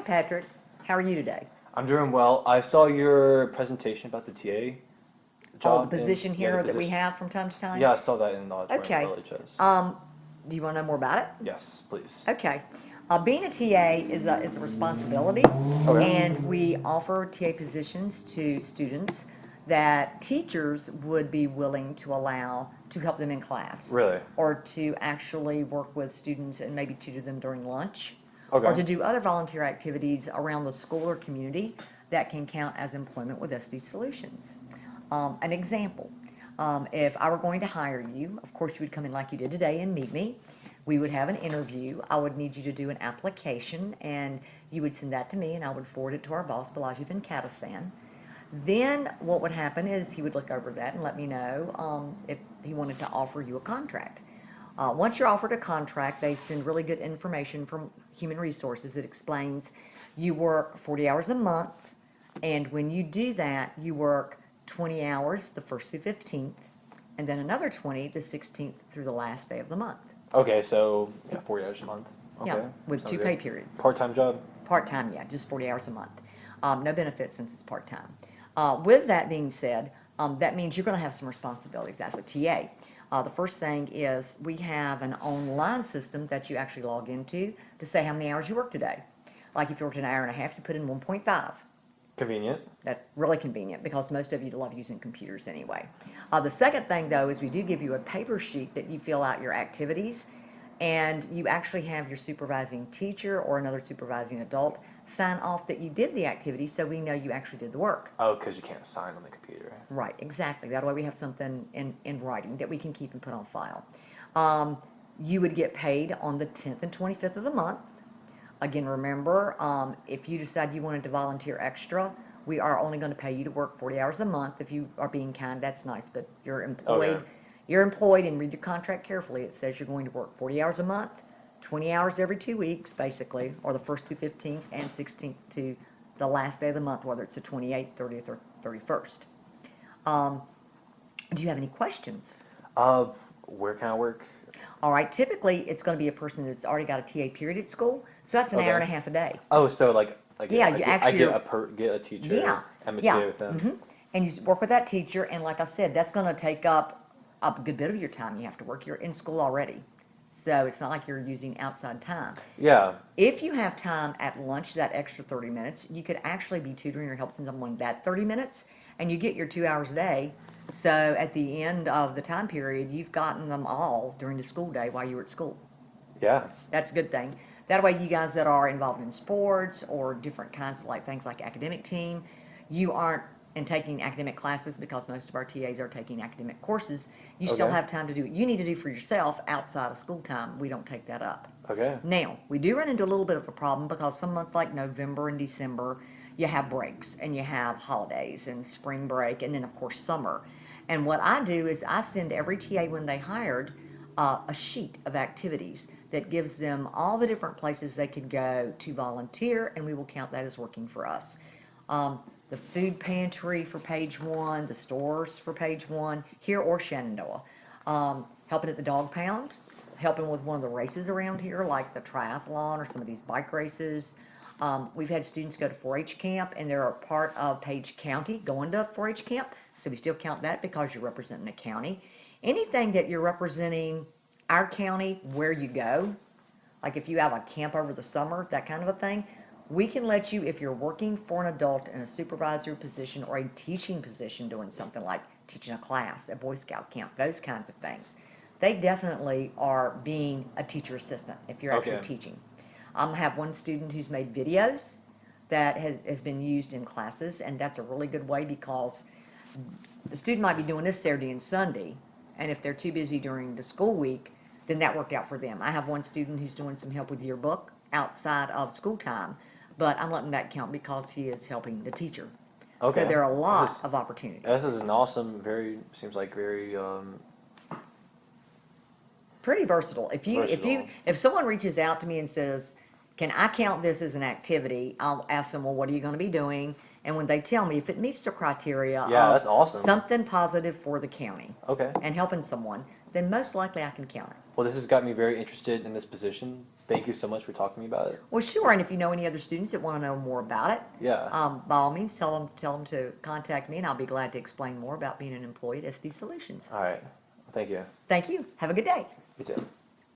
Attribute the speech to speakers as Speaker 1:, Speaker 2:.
Speaker 1: Patrick. How are you today?
Speaker 2: I'm doing well. I saw your presentation about the TA job.
Speaker 1: The position
Speaker 2: and,
Speaker 1: here
Speaker 2: the
Speaker 1: that we
Speaker 2: position.
Speaker 1: have from time to time?
Speaker 2: Yeah, I saw that in the auditorium
Speaker 1: Okay.
Speaker 2: LHS.
Speaker 1: Do you want to know more about it?
Speaker 2: Yes, please.
Speaker 1: Okay. Being a TA is a responsibility,
Speaker 2: Okay.
Speaker 1: and we offer TA positions to students that teachers would be willing to allow to help them in class.
Speaker 2: Really?
Speaker 1: Or to actually work with students and maybe tutor them during lunch.
Speaker 2: Okay.
Speaker 1: Or to do other volunteer activities around the school or community that can count as employment with SD Solutions. An example, if I were going to hire you, of course you would come in like you did today and meet me. We would have an interview. I would need you to do an application, and you would send that to me, and I would forward it to our boss, Balaji Venkatasan. Then what would happen is he would look over that and let me know if he wanted to offer you a contract. Once you're offered a contract, they send really good information from Human Resources. It explains you work 40 hours a month, and when you do that, you work 20 hours the 1st through 15th, and then another 20 the 16th through the last day of the month.
Speaker 2: Okay, so 40 hours a month. Okay.
Speaker 1: Yeah, with
Speaker 2: Sounds
Speaker 1: 2
Speaker 2: good.
Speaker 1: pay periods.
Speaker 2: Part-time job?
Speaker 1: Part-time, yeah, just 40 hours a month. No benefits since it's part-time. With that being said, that means you're going to have some responsibilities as a TA. The first thing is we have an online system that you actually log into to say how many hours you work today. Like if you worked an hour and a half, you put in 1.5.
Speaker 2: Convenient.
Speaker 1: That's really convenient because most of you love using computers anyway. The second thing, though, is we do give you a paper sheet that you fill out your activities, and you actually have your supervising teacher or another supervising adult sign off that you did the activity so we know you actually did the work.
Speaker 2: Oh, because you can't sign on the computer.
Speaker 1: Right, exactly. That way we have something in writing that we can keep and put on file. You would get paid on the 10th and 25th of the month. Again, remember, if you decide you wanted to volunteer extra, we are only going to pay you to work 40 hours a month. If you are being kind, that's nice, but you're employed.
Speaker 2: Okay.
Speaker 1: You're employed, and read your contract carefully. It says you're going to work 40 hours a month, 20 hours every 2 weeks, basically, or the 1st to 15th and 16th to the last day of the month, whether it's the 28th, 30th, or 31st. Do you have any questions?
Speaker 2: Where can I work?
Speaker 1: All right, typically it's going to be a person that's already got a TA period at school, so that's an hour and a half a day.
Speaker 2: Oh, so like
Speaker 1: Yeah,
Speaker 2: I get a teacher.
Speaker 1: Yeah,
Speaker 2: I'm a
Speaker 1: yeah.
Speaker 2: TA with them.
Speaker 1: And you work with that teacher, and like I said, that's going to take up a good bit of your time. You have to work. You're in school already, so it's not like you're using outside time.
Speaker 2: Yeah.
Speaker 1: If you have time at lunch, that extra 30 minutes, you could actually be tutoring or helping someone that 30 minutes, and you get your 2 hours a day. So at the end of the time period, you've gotten them all during the school day while you were at school.
Speaker 2: Yeah.
Speaker 1: That's a good thing. That way, you guys that are involved in sports or different kinds of things like academic team, you aren't taking academic classes because most of our TAs are taking academic courses. You still
Speaker 2: Okay.
Speaker 1: have time to do what you need to do for yourself outside of school time. We don't take that up.
Speaker 2: Okay.
Speaker 1: Now, we do run into a little bit of a problem because some months like November and December, you have breaks and you have holidays and spring break and then, of course, summer. And what I do is I send every TA when they hired a sheet of activities that gives them all the different places they could go to volunteer, and we will count that as working for us. The food pantry for page 1, the stores for page 1, here or Shenandoah. Helping at the dog pound, helping with one of the races around here, like the triathlon or some of these bike races. We've had students go to 4-H camp, and they're a part of Page County going to 4-H camp, so we still count that because you're representing a county. Anything that you're representing our county where you go, like if you have a camp over the summer, that kind of a thing, we can let you, if you're working for an adult in a supervisor position or a teaching position doing something like teaching a class, a Boy Scout camp, those kinds of things. They definitely are being a teacher assistant if you're actually
Speaker 2: Okay.
Speaker 1: teaching. I have one student who's made videos that has been used in classes, and that's a really good way because the student might be doing this Saturday and Sunday, and if they're too busy during the school week, then that worked out for them. I have one student who's doing some help with yearbook outside of school time, but I'm letting that count because he is helping the teacher.
Speaker 2: Okay.
Speaker 1: So there are a lot
Speaker 2: This is-
Speaker 1: of opportunities.
Speaker 2: This is an awesome, seems like very,
Speaker 1: Pretty versatile.
Speaker 2: Versatile.
Speaker 1: If someone reaches out to me and says, "Can I count this as an activity?" I'll ask them, "Well, what are you going to be doing?" And when they tell me if it meets the criteria
Speaker 2: Yeah,
Speaker 1: of
Speaker 2: that's awesome.
Speaker 1: something positive for the county
Speaker 2: okay.
Speaker 1: and helping someone, then most likely I can count it.
Speaker 2: Well, this has got me very interested in this position thank you so much for talking to me about it.
Speaker 1: Well, sure, and if you know any other students that want to know more about it,
Speaker 2: Yeah.
Speaker 1: by all means, tell them to contact me, and I'll be glad to explain more about being an employee at SD Solutions.
Speaker 2: All right. Thank you.
Speaker 1: Thank you. Have a good day.
Speaker 2: You too.